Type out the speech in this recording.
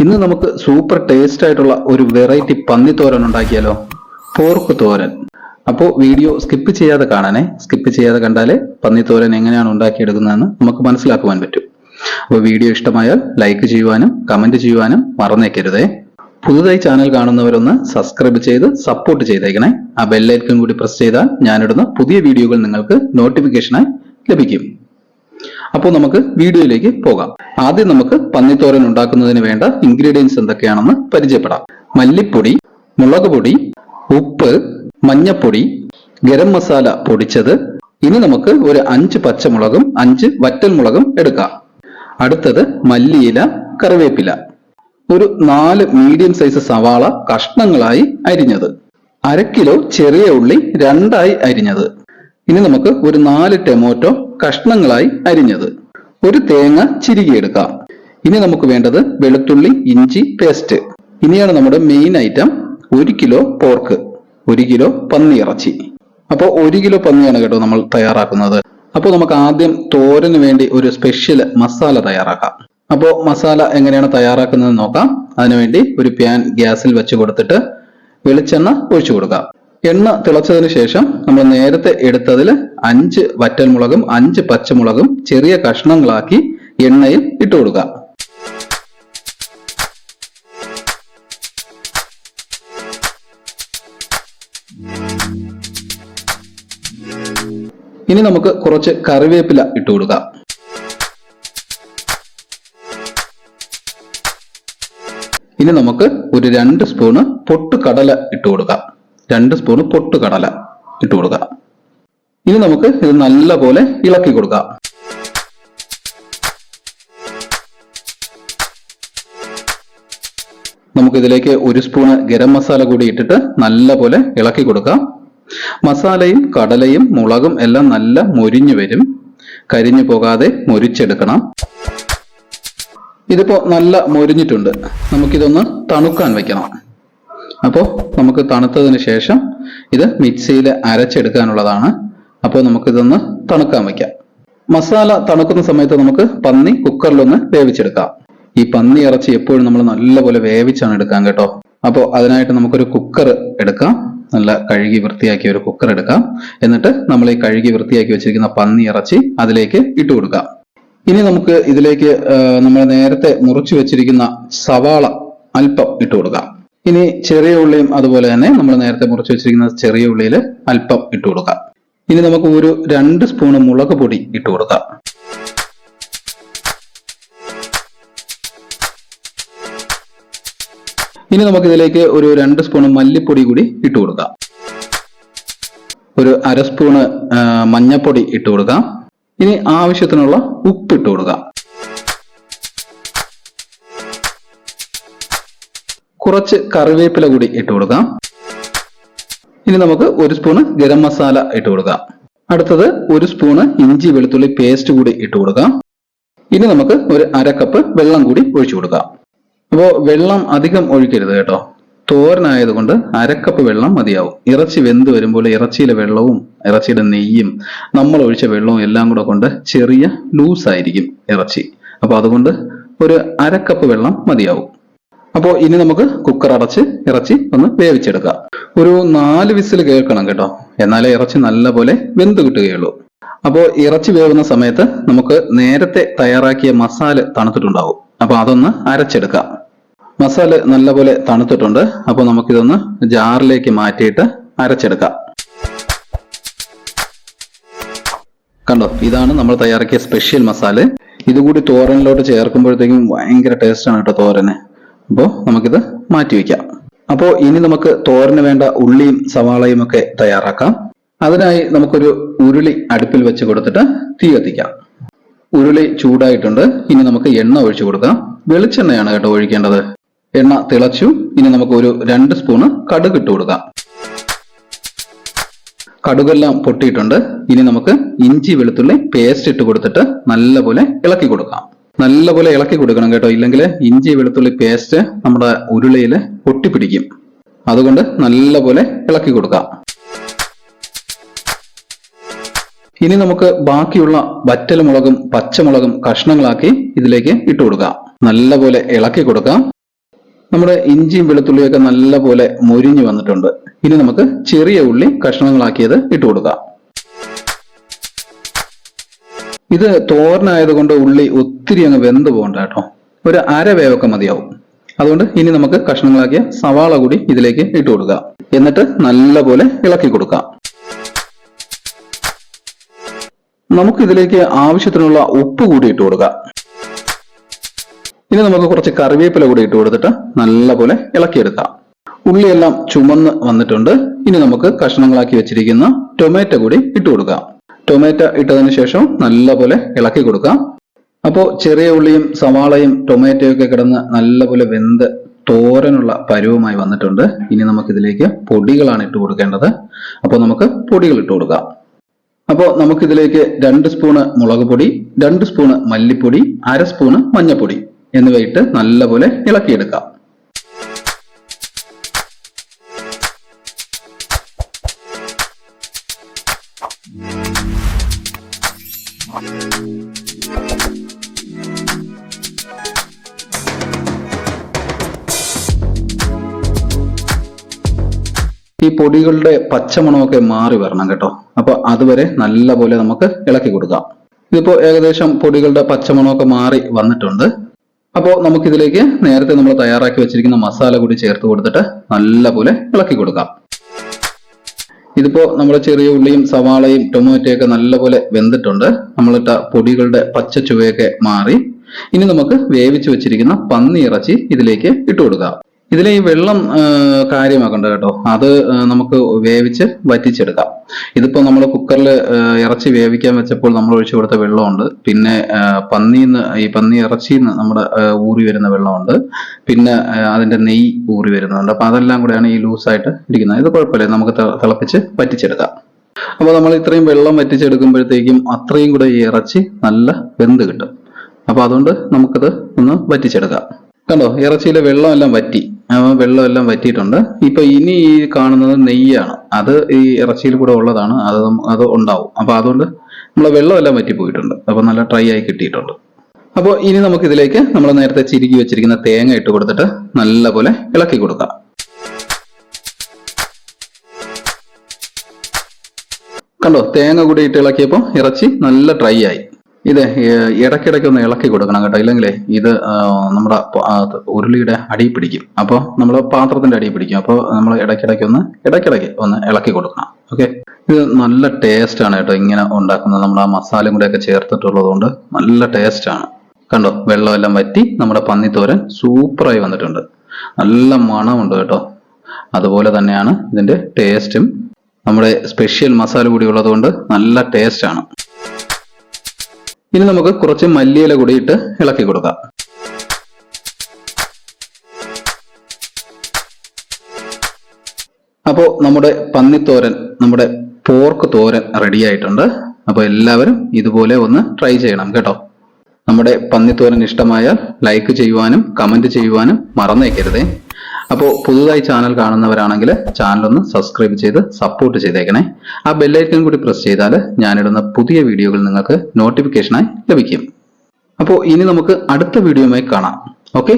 ഇന്ന് നമുക്ക് super taste ആയിട്ടുള്ള ഒരു വെറൈറ്റി പന്നിത്തോരൻ ഉണ്ടാക്കിയാലോ? പോർക്ക് തോരൻ. അപ്പോൾ വീഡിയോ സ്കിപ്പ് ചെയ്യാതെ കാണാനേ. സ്കിപ്പ് ചെയ്യാതെ കണ്ടാലേ പന്നിത്തോരൻ എങ്ങനെയാണ് ഉണ്ടാക്കിയെടുക്കുന്നതെന്ന് നമുക്ക് മനസ്സിലാക്കുവാൻ പറ്റും. അപ്പോൾ വീഡിയോ ഇഷ്ടമായാൽ ലൈക്ക് ചെയ്യുവാനും കമന്റ് ചെയ്യുവാനും മറന്നേക്കരുതേ. പുതുതായി ചാനൽ കാണുന്നവരൊന്ന് സബ്സ്ക്രൈബ് ചെയ്ത് സപ്പോർട്ട് ചെയ്തേക്കണേ. ആ ബെല്ലൈക്കൺ കൂടി പ്രസ് ചെയ്താൽ ഞാനിടുന്ന പുതിയ വീഡിയോകൾ നിങ്ങൾക്ക് നോട്ടിഫിക്കേഷനായി ലഭിക്കും. അപ്പോൾ നമുക്ക് വീഡിയോയിലേക്ക് പോകാം. ആദ്യം നമുക്ക് പന്നിത്തോരൻ ഉണ്ടാക്കുന്നതിന് വേണ്ട ഇൻഗ്രീഡിയൻസ് എന്തൊക്കെയാണെന്ന് പരിചയപ്പെടാം. മല്ലിപ്പൊടി, മുളക് പൊടി, ഉപ്പ്, മഞ്ഞപ്പൊടി, ഗരം മസാല പൊടിച്ചത്. ഇനി നമുക്ക് ഒരു 5 പച്ചമുളകും 5 വറ്റൽമുളകും എടുക്കാം. അടുത്തത് മല്ലിയില, കറിവേപ്പില, ഒരു 4 മീഡിയം സൈസ് സവാള കഷ്ണങ്ങളായി അരിഞ്ഞത്, 1/2 കിലോ ചെറിയ ഉള്ളി 2ആയി അരിഞ്ഞത്. ഇനി നമുക്ക് ഒരു 4 ടൊമാറ്റോ കഷ്ണങ്ങളായി അരിഞ്ഞത്, ഒരു തേങ്ങ ചിരുകിയെടുക്കാം. ഇനി നമുക്ക് വേണ്ടത് വെളുത്തുള്ളി ഇഞ്ചി പേസ്റ്റ്. ഇനിയാണ് നമ്മുടെ main item, 1 kilo pork, 1 kilo പന്നി ഇറച്ചി. അപ്പോൾ 1 കിലോ പന്നിയാണ് കേട്ടോ നമ്മൾ തയ്യാറാക്കുന്നത്. അപ്പോൾ നമുക്ക് ആദ്യം തോരന് വേണ്ടി ഒരു സ്പെഷ്യൽ മസാല തയ്യാറാക്കാം. അപ്പോൾ മസാല എങ്ങനെയാണ് തയ്യാറാക്കുന്നത് നോക്കാം. അതിനുവേണ്ടി ഒരു പാൻ ഗ്യാസിൽ വെച്ച് കൊടുത്തിട്ട് വെളിച്ചെണ്ണ ഒഴിച്ചു കൊടുക്കാം. എണ്ണ തിളച്ചതിന് ശേഷം നമ്മൾ നേരത്തെ എടുത്തതിൽ 5 വറ്റൽമുളകും 5 പച്ചമുളകും ചെറിയ കഷ്ണങ്ങളാക്കി എണ്ണയിൽ ഇട്ട് കൊടുക്കുക. ഇനി നമുക്ക് കുറച്ച് കറിവേപ്പില ഇട്ട് കൊടുക്കാം. ഇനി നമുക്ക് ഒരു 2 സ്പൂണ് പൊട്ടുകടല ഇട്ട് കൊടുക്കാം. 2 സ്പൂണ് പൊട്ടുകടല ഇട്ട് കൊടുക്കാം. ഇനി നമുക്ക് ഇത് നല്ലപോലെ ഇളക്കി കൊടുക്കാം. നമുക്ക് ഇതിലേക്ക് 1 സ്പൂണ് ഗരം മസാല കൂടി ഇട്ടിട്ട് നല്ലപോലെ ഇളക്കി കൊടുക്കാം. മസാലയും കടലയും മുളകും എല്ലാം നല്ല മൊരിഞ്ഞു വരും. കരിഞ്ഞു പോകാതെ മൊരിച്ചെടുക്കണം. ഇതിപ്പോ നല്ല മൊരിഞ്ഞിട്ടുണ്ട്. നമുക്കിതൊന്ന് തണുക്കാൻ വെക്കണം. അപ്പോൾ നമുക്ക് തണുത്തതിന് ശേഷം ഇത് മിക്സിയിൽ അരച്ചെടുക്കാനുള്ളതാണ്. അപ്പോൾ നമുക്കിതൊന്ന് തണുക്കാൻ വയ്ക്കാം. മസാല തണുക്കുന്ന സമയത്ത് നമുക്ക് പന്നി കുക്കറിലൊന്ന് വേവിച്ചെടുക്കാം. ഈ പന്നി ഇറച്ചി എപ്പോഴും നമ്മൾ നല്ലപോലെ വേവിച്ചാണ് എടുക്കാൻ കേട്ടോ. അപ്പോൾ അതിനായിട്ട് നമുക്കൊരു കുക്കർ എടുക്കാം. നല്ല കഴുകി വൃത്തിയാക്കിയ ഒരു കുക്കർ എടുക്കാം. എന്നിട്ട് നമ്മൾ ഈ കഴുകി വൃത്തിയാക്കി വെച്ചിരിക്കുന്ന പന്നി ഇറച്ചി അതിലേക്ക് ഇട്ട് കൊടുക്കാം. ഇനി നമുക്ക് ഇതിലേക്ക് നമ്മൾ നേരത്തെ മുറിച്ചു വെച്ചിരിക്കുന്ന സവാള അല്പം ഇട്ട് കൊടുക്കാം. ഇനി ചെറിയ ഉള്ളിയും അതുപോലെ തന്നെ നമ്മൾ നേരത്തെ മുറിച്ച് വെച്ചിരിക്കുന്ന ചെറിയ ഉള്ളിയിൽ അല്പം ഇട്ട് കൊടുക്കാം. ഇനി നമുക്ക് ഒരു 2 സ്പൂണ് മുളക് പൊടി ഇട്ട് കൊടുക്കാം. ഇനി നമുക്ക് ഇതിലേക്ക് ഒരു 2 സ്പൂണ് മല്ലിപ്പൊടി കൂടി ഇട്ട് കൊടുക്കാം. ഒരു 1/2 സ്പൂണ് മഞ്ഞപ്പൊടി ഇട്ട് കൊടുക്കാം. ഇനി ആവശ്യത്തിനുള്ള ഉപ്പ് ഇട്ട് കൊടുക്കാം. കുറച്ച് കറിവേപ്പില കൂടി ഇട്ട് കൊടുക്കാം. ഇനി നമുക്ക് 1 സ്പൂണ് ഗരം മസാല ഇട്ട് കൊടുക്കാം. അടുത്തത് 1 സ്പൂണ് ഇഞ്ചി വെളുത്തുള്ളി പേസ്റ്റ് കൂടി ഇട്ട് കൊടുക്കാം. ഇനി നമുക്ക് ഒരു 1/2 കപ്പ് വെള്ളം കൂടി ഒഴിച്ചു കൊടുക്കാം. അപ്പോൾ വെള്ളം അധികം ഒഴിക്കരുത് കേട്ടോ. തോരനായതുകൊണ്ട് 1/2 കപ്പ് വെള്ളം മതിയാവും. ഇറച്ചി വെന്ത് വരുമ്പോൾ ഇറച്ചിയിലെ വെള്ളവും ഇറച്ചിയുടെ നെയ്യും നമ്മൾ ഒഴിച്ച വെള്ളവും എല്ലാം കൂടെ കൊണ്ട് ചെറിയ ലൂസായിരിക്കും ഇറച്ചി. അപ്പോൾ അതുകൊണ്ട് ഒരു 1/2 കപ്പ് വെള്ളം മതിയാവും. അപ്പോൾ ഇനി നമുക്ക് കുക്കർ അടച്ച് ഇറച്ചി ഒന്ന് വേവിച്ചെടുക്കാം. ഒരു 4 വിസിൽ കേൾക്കണം കേട്ടോ. എന്നാലേ ഇറച്ചി നല്ലപോലെ വെന്ത് കിട്ടുകയുള്ളൂ. അപ്പോൾ ഇറച്ചി വേവുന്ന സമയത്ത് നമുക്ക് നേരത്തെ തയ്യാറാക്കിയ മസാല തണുത്തിട്ടുണ്ടാവും. അപ്പോൾ അതൊന്ന് അരച്ചെടുക്കാം. മസാല നല്ലപോലെ തണുത്തിട്ടുണ്ട്. അപ്പോൾ നമുക്കിതൊന്ന് ജാറിലേക്ക് മാറ്റിയിട്ട് അരച്ചെടുക്കാം. കണ്ടോ, ഇതാണ് നമ്മൾ തയ്യാറാക്കിയ സ്പെഷ്യൽ മസാല. ഇതുകൂടി തോരനിലോട്ട് ചേർക്കുമ്പോഴത്തേക്കും ഭയങ്കര ടേസ്റ്റാണ് കേട്ടോ തോരന്. അപ്പോൾ നമുക്കിത് മാറ്റി വയ്ക്കാം. അപ്പോൾ ഇനി നമുക്ക് തോരന് വേണ്ട ഉള്ളിയും സവാളയും ഒക്കെ തയ്യാറാക്കാം. അതിനായി നമുക്കൊരു ഉരുളി അടുപ്പിൽ വെച്ച് കൊടുത്തിട്ട് തീ കത്തിക്കാം. ഉരുളി ചൂടായിട്ടുണ്ട്. ഇനി നമുക്ക് എണ്ണ ഒഴിച്ചു കൊടുക്കാം. വെളിച്ചെണ്ണയാണ് കേട്ടോ ഒഴിക്കേണ്ടത്. എണ്ണ തിളച്ചു. ഇനി നമുക്ക് ഒരു 2 സ്പൂണ് കടുക് ഇട്ട് കൊടുക്കാം. കടുകെല്ലാം പൊട്ടിയിട്ടുണ്ട്. ഇനി നമുക്ക് ഇഞ്ചി വെളുത്തുള്ളി പേസ്റ്റ് ഇട്ട് കൊടുത്തിട്ട് നല്ലപോലെ ഇളക്കി കൊടുക്കാം. നല്ലപോലെ ഇളക്കി കൊടുക്കണം കേട്ടോ. ഇല്ലെങ്കിൽ ഇഞ്ചി വെളുത്തുള്ളി പേസ്റ്റ് നമ്മുടെ ഉരുളയിൽ ഒട്ടിപ്പിടിക്കും. അതുകൊണ്ട് നല്ലപോലെ ഇളക്കി കൊടുക്കാം. ഇനി നമുക്ക് ബാക്കിയുള്ള വറ്റൽമുളകും പച്ചമുളകും കഷ്ണങ്ങളാക്കി ഇതിലേക്ക് ഇട്ട് കൊടുക്കാം. നല്ലപോലെ ഇളക്കി കൊടുക്കാം. നമ്മുടെ ഇഞ്ചിയും വെളുത്തുള്ളിയൊക്കെ നല്ലപോലെ മൊരിഞ്ഞു വന്നിട്ടുണ്ട്. ഇനി നമുക്ക് ചെറിയ ഉള്ളി കഷ്ണങ്ങളാക്കിയത് ഇട്ട് കൊടുക്കാം. ഇത് തോരനായതുകൊണ്ട് ഉള്ളി ഒത്തിരി അങ്ങ് വെന്ത് പോകണ്ട കേട്ടോ, ഒരു അര വേവൊക്കെ മതിയാവും. അതുകൊണ്ട് ഇനി നമുക്ക് കഷ്ണങ്ങളാക്കിയ സവാള കൂടി ഇതിലേക്ക് ഇട്ട് കൊടുക്കാം. എന്നിട്ട് നല്ലപോലെ ഇളക്കി കൊടുക്കാം. നമുക്ക് ഇതിലേക്ക് ആവശ്യത്തിനുള്ള ഉപ്പ് കൂടി ഇട്ട് കൊടുക്കാം. ഇനി നമുക്ക് കുറച്ച് കറിവേപ്പില കൂടി ഇട്ട് കൊടുത്തിട്ട് നല്ലപോലെ ഇളക്കിയെടുക്കാം. ഉള്ളിയെല്ലാം ചുമന്ന് വന്നിട്ടുണ്ട്. ഇനി നമുക്ക് കഷ്ണങ്ങളാക്കി വെച്ചിരിക്കുന്ന ടൊമാറ്റോ കൂടി ഇട്ട് കൊടുക്കാം. ടൊമാറ്റോ ഇട്ടതിന് ശേഷം നല്ലപോലെ ഇളക്കി കൊടുക്കാം. അപ്പോൾ ചെറിയ ഉള്ളിയും സവാളയും ടൊമാറ്റോയൊക്കെ കിടന്ന് നല്ലപോലെ വെന്ത് തോരനുള്ള പരുവമായി വന്നിട്ടുണ്ട്. ഇനി നമുക്ക് ഇതിലേക്ക് പൊടികളാണ് ഇട്ട് കൊടുക്കേണ്ടത്. അപ്പോൾ നമുക്ക് പൊടികൾ ഇട്ട് കൊടുക്കാം. അപ്പോൾ നമുക്കിതിലേക്ക് 2 സ്പൂണ് മുളക് പൊടി, 2 സ്പൂണ് മല്ലിപ്പൊടി, അര സ്പൂണ് മഞ്ഞൾപ്പൊടി എന്നിവ ഇട്ട് നല്ലപോലെ ഇളക്കിയെടുക്കാം. ഈ പൊടികളുടെ പച്ചമണമൊക്കെ മാറി വരണം കേട്ടോ. അപ്പൊ അതുവരെ നല്ലപോലെ നമുക്ക് ഇളക്കി കൊടുക്കാം. ഇതിപ്പോ ഏകദേശം പൊടികളുടെ പച്ചമണമൊക്കെ മാറി വന്നിട്ടുണ്ട്. അപ്പോൾ നമുക്കിതിലേക്ക് നേരത്തെ നമ്മൾ തയ്യാറാക്കി വെച്ചിരിക്കുന്ന മസാല കൂടി ചേർത്ത് കൊടുത്തിട്ട് നല്ലപോലെ ഇളക്കി കൊടുക്കാം. ഇതിപ്പോ നമ്മൾ ചെറിയ ഉള്ളിയും സവാളയും ടൊമാറ്റോയൊക്കെ നല്ലപോലെ വെന്തിട്ടുണ്ട്. നമ്മളിട്ട പൊടികളുടെ പച്ച ചുവയൊക്കെ മാറി. ഇനി നമുക്ക് വേവിച്ച് വെച്ചിരിക്കുന്ന പന്നി ഇറച്ചി ഇതിലേക്ക് ഇട്ട് കൊടുക്കാം. ഇതിലെ ഈ വെള്ളം കാര്യമാക്കണ്ട കേട്ടോ, അത് നമുക്ക് വേവിച്ച് വറ്റിച്ചെടുക്കാം. ഇതിപ്പോ നമ്മൾ കുക്കറിൽ ഇറച്ചി വേവിക്കാൻ വെച്ചപ്പോൾ നമ്മൾ ഒഴിച്ചു കൊടുത്ത വെള്ളമുണ്ട്. പിന്നെ ഈ പന്നി ഇറച്ചിന്ന് നമ്മുടെ ഊറി വരുന്ന വെള്ളമുണ്ട്. പിന്നെ അതിന്റെ നെയ്യ് ഊറി വരുന്നുണ്ട്. അപ്പൊ അതെല്ലാം കൂടെയാണ് ഈ ലൂസായിട്ട് ഇരിക്കുന്നത്. ഇത് കുഴപ്പമില്ല, നമുക്ക് തിളപ്പിച്ച് വറ്റിച്ചെടുക്കാം. അപ്പൊ നമ്മൾ ഇത്രയും വെള്ളം വറ്റിച്ചെടുക്കുമ്പോഴത്തേക്കും അത്രയും കൂടെ ഈ ഇറച്ചി നല്ല വെന്ത് കിട്ടും. അപ്പൊ അതുകൊണ്ട് നമുക്കത് ഒന്ന് വറ്റിച്ചെടുക്കാം. കണ്ടോ, ഇറച്ചിയിലെ വെള്ളമെല്ലാം വറ്റി, വെള്ളമെല്ലാം വറ്റിയിട്ടുണ്ട്. ഇപ്പൊ ഇനി ഈ കാണുന്നത് നെയ്യാണ്. അത് ഈ ഇറച്ചിയിൽ കൂടെ ഉള്ളതാണ്, അത് ഉണ്ടാവും. അപ്പൊ അതുകൊണ്ട് നമ്മളെ വെള്ളമെല്ലാം വറ്റിപ്പോയിട്ടുണ്ട്. അപ്പൊ നല്ല ഡ്രൈ ആയി കിട്ടിയിട്ടുണ്ട്. അപ്പോൾ ഇനി നമുക്ക് ഇതിലേക്ക് നമ്മൾ നേരത്തെ ചിരുകി വെച്ചിരിക്കുന്ന തേങ്ങ ഇട്ട് കൊടുത്തിട്ട് നല്ലപോലെ ഇളക്കി കൊടുക്കാം. കണ്ടോ, തേങ്ങ കൂടി ഇട്ട് ഇളക്കിയപ്പോൾ ഇറച്ചി നല്ല ഡ്രൈ ആയി. ഇത് ഇടയ്ക്കിടയ്ക്ക് ഒന്ന് ഇളക്കി കൊടുക്കണം കേട്ടോ, ഇല്ലെങ്കിലേ ഇത് നമ്മുടെ ഉരുളിയുടെ അടിയിൽ പിടിക്കും. അപ്പോൾ നമ്മൾ പാത്രത്തിന്റെ അടിയിൽ പിടിക്കും. അപ്പോൾ നമ്മൾ ഇടയ്ക്കിടയ്ക്ക് ഒന്ന് ഇളക്കി കൊടുക്കണം. ഓക്കെ, ഇത് നല്ല ടേസ്റ്റ് ആണ് കേട്ടോ ഇങ്ങനെ ഉണ്ടാക്കുന്നത്. നമ്മൾ ആ മസാലയും കൂടെ ഒക്കെ ചേർത്തിട്ടുള്ളത് കൊണ്ട് നല്ല ടേസ്റ്റ് ആണ്. കണ്ടോ, വെള്ളമെല്ലാം വറ്റി നമ്മുടെ പന്നിത്തോരൻ സൂപ്പറായി വന്നിട്ടുണ്ട്. നല്ല മണമുണ്ട് കേട്ടോ. അതുപോലെ തന്നെയാണ് ഇതിന്റെ ടേസ്റ്റും. നമ്മുടെ സ്പെഷ്യൽ മസാല കൂടി ഉള്ളത് കൊണ്ട് നല്ല ടേസ്റ്റ് ആണ്. ഇനി നമുക്ക് കുറച്ച് മല്ലിയില കൂടി ഇട്ട് ഇളക്കി കൊടുക്കാം. അപ്പോൾ നമ്മുടെ പന്നിത്തോരൻ, നമ്മുടെ പോർക്ക് തോരൻ റെഡി ആയിട്ടുണ്ട്. അപ്പോൾ എല്ലാവരും ഇതുപോലെ ഒന്ന് ട്രൈ ചെയ്യണം കേട്ടോ. നമ്മുടെ പന്നിത്തോരൻ ഇഷ്ടമായാൽ ലൈക്ക് ചെയ്യുവാനും കമന്റ് ചെയ്യുവാനും മറന്നേക്കരുതേ. അപ്പോൾ പുതുതായി ചാനൽ കാണുന്നവരാണെങ്കിൽ ചാനൽ ഒന്ന് സബ്സ്ക്രൈബ് ചെയ്ത് സപ്പോർട്ട് ചെയ്തേക്കണേ. ആ ബെല്ലൈക്കൺ കൂടി പ്രസ് ചെയ്താൽ ഞാനിടുന്ന പുതിയ വീഡിയോകൾ നിങ്ങൾക്ക് നോട്ടിഫിക്കേഷനായി ലഭിക്കും. അപ്പോൾ ഇനി നമുക്ക് അടുത്ത വീഡിയോയുമായി കാണാം. ഓക്കെ.